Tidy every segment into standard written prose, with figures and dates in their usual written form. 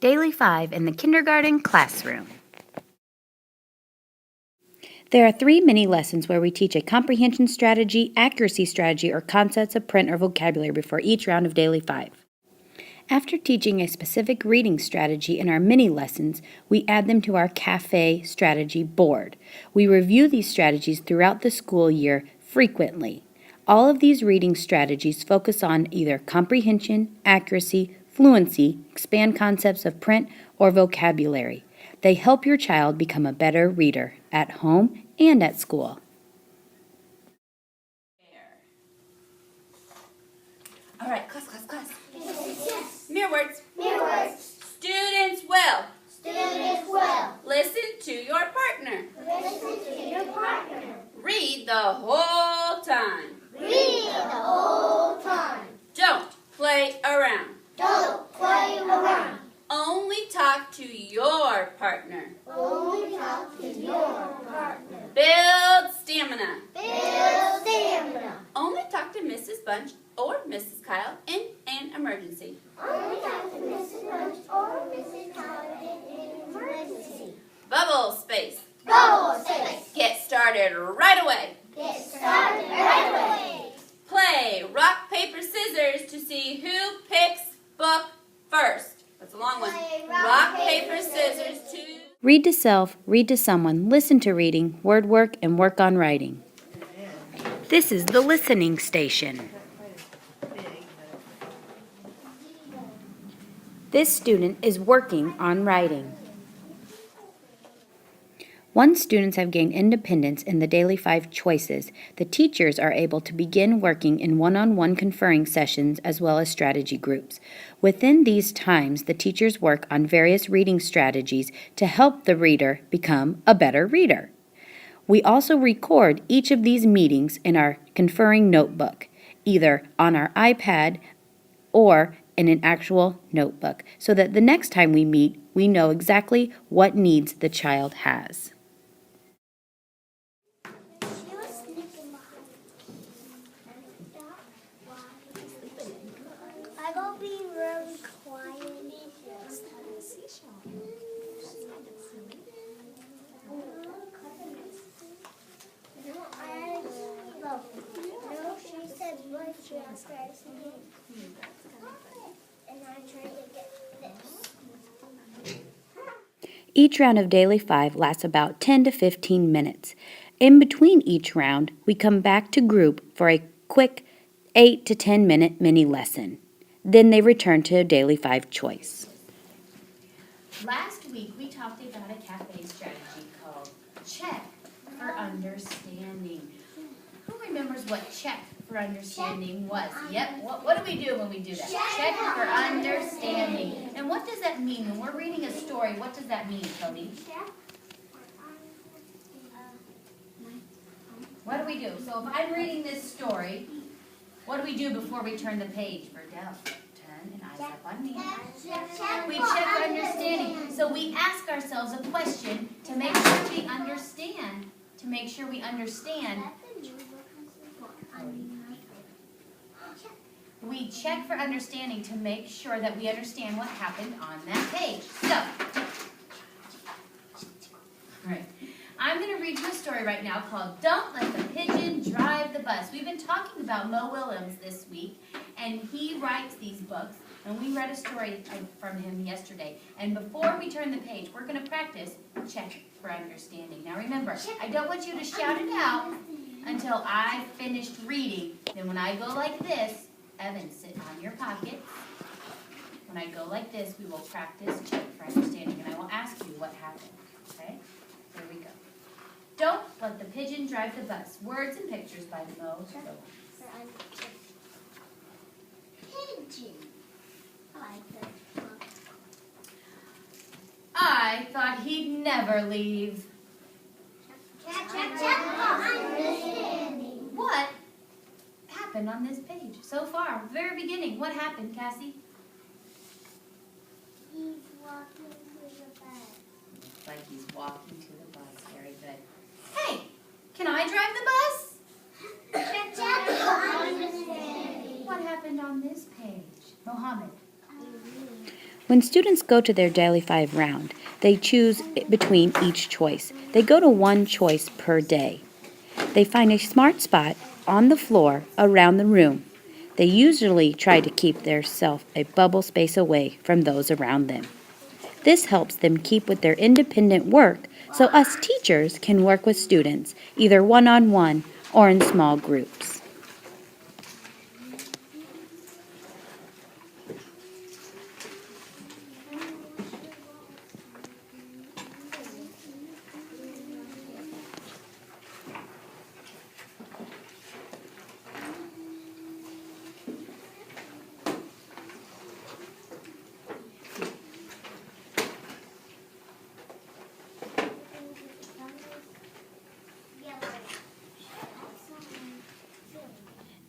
Daily 5 in the kindergarten classroom. There are 3 mini lessons where we teach a comprehension strategy, accuracy strategy, or concepts of print or vocabulary before each round of Daily 5. After teaching a specific reading strategy in our mini lessons, we add them to our CAFE strategy board. We review these strategies throughout the school year frequently. All of these reading strategies focus on either comprehension, accuracy, fluency, expand concepts of print, or vocabulary. They help your child become a better reader at home and at school. All right, class. Yes. Mirror words. Mirror words. Students will Students will listen to your partner. listen to your partner. Read the whole time. Read the whole time. Don't play around. Don't play around. Only talk to your partner. Only talk to your partner. Build stamina. Build stamina. Only talk to Mrs. Bunch or Mrs. Kyle in an emergency. Only talk to Mrs. Bunch or Mrs. Kyle in an emergency. Bubble space. Bubble space. Get started right away. Get started right away. Play rock, paper, scissors to see who picks book first. That's a long one. Play Rock, paper, scissors to... Read to self, read to someone, listen to reading, word work, and work on writing. This is the listening station. This student is working on writing. Once students have gained independence in the Daily 5 choices, the teachers are able to begin working in one-on-one conferring sessions as well as strategy groups. Within these times, the teachers work on various reading strategies to help the reader become a better reader. We also record each of these meetings in our conferring notebook, either on our iPad or in an actual notebook, so that the next time we meet, we know exactly what needs the child has. I will be really quiet. No, she said what she asked her to do. And I'm trying to get this. Each round of Daily 5 lasts about 10 to 15 minutes. In between each round, we come back to group for a quick 8 to 10 minute mini lesson. Then they return to a Daily 5 choice. Last week, we talked about a CAFE strategy called Check for Understanding. Who remembers what check for understanding was? Yep. What do we do when we do that? Check for understanding. And what does that mean? When we're reading a story, what does that mean, Cody? What do we do? So if I'm reading this story, what do we do before we turn the page for Dell? Turn and eyes up on me. We check for understanding. So we ask ourselves a question to make sure we understand. We check for understanding to make sure that we understand what happened on that page. So, all right. I'm going to read you a story right now called Don't Let the Pigeon Drive the Bus. We've been talking about Mo Willems this week, and he writes these books, and we read a story from him yesterday. And before we turn the page, we're going to practice check for understanding. Now remember, I don't want you to shout it out until I finished reading. Then when I go like this, Evan, sit on your pocket. When I go like this, we will practice check for understanding, and I will ask you what happened. Okay? Here we go. Don't Let the Pigeon Drive the Bus. Words and pictures by Mo Willems. Pigeon. I like that. I thought he'd never leave. Check for understanding. What happened on this page so far? Very beginning. What happened, Cassie? He's walking to the bus. Looks like he's walking to the bus. Very good. Hey, can I drive the bus? Check for understanding. What happened on this page? Mohammed. When students go to their Daily 5 round, they choose between each choice. They go to one choice per day. They find a smart spot on the floor around the room. They usually try to keep themselves a bubble space away from those around them. This helps them keep with their independent work so us teachers can work with students either one-on-one or in small groups.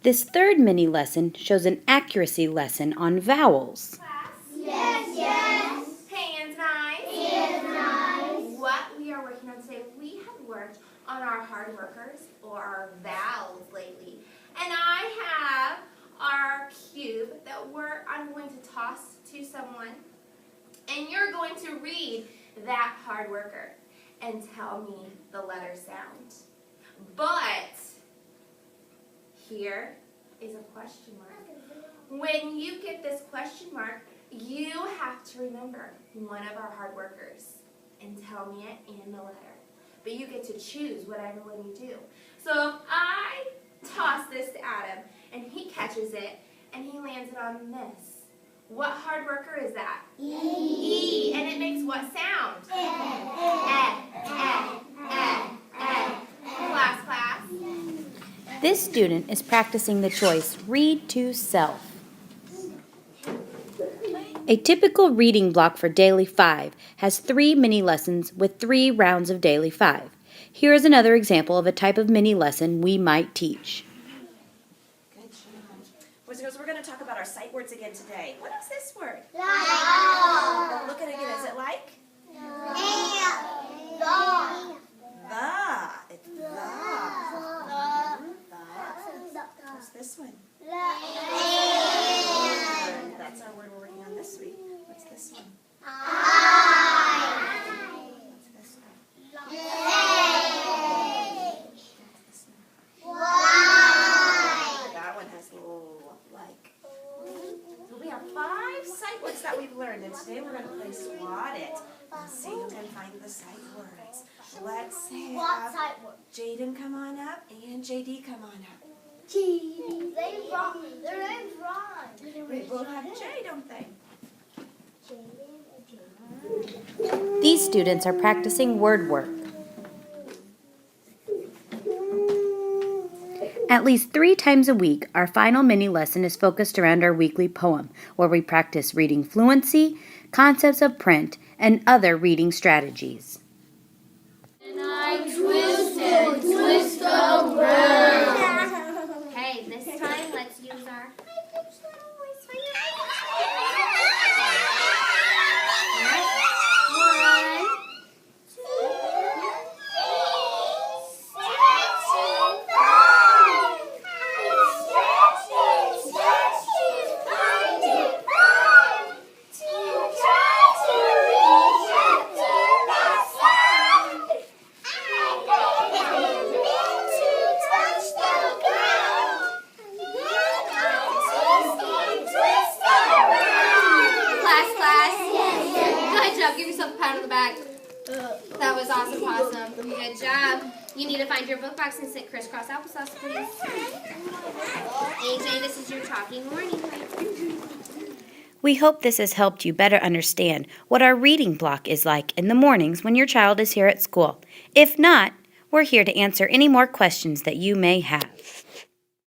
This third mini lesson shows an accuracy lesson on vowels. Hands nice. What we are working on today, we have worked on our hard workers or our vowels lately. And I have our cube that I'm going to toss to someone. And you're going to read that hard worker and tell me the letter sound. But here is a question mark. When you get this question mark, you have to remember one of our hard workers and tell me it and the letter. But you get to choose whatever one you do. So if I toss this to Adam and he catches it and he lands it on this, what hard worker is that? E. And it makes what sound? Class. This student is practicing the choice read to self. A typical reading block for Daily 5 has 3 mini lessons with 3 rounds of Daily 5. Here is another example of a type of mini lesson we might teach. Good job. Boys and girls, we're going to talk about our sight words again today. What is this word? Like. Look at it again. Is it like? The. It's the. What's this one? That's our word we're working on this week. What's this one? What's this one? What's this one? That one has a little like. So we have 5 sight words that we've learned, and today we're going to play Swat It and see who can find the sight words. Let's have Jaden come on up and JD come on up. Their name's wrong. They both have J, don't they? These students are practicing word work. At least 3 times a week, our final mini lesson is focused around our weekly poem, where we practice reading fluency, concepts of print, and other reading strategies. And I twist and twist around. Okay, this time let's use our give yourself a pat on the back. That was awesome, possum. Good job. You need to find your book box and sit crisscross applesauce, please. AJ, this is your talking warning. We hope this has helped you better understand what our reading block is like in the mornings when your child is here at school. If not, we're here to answer any more questions that you may have.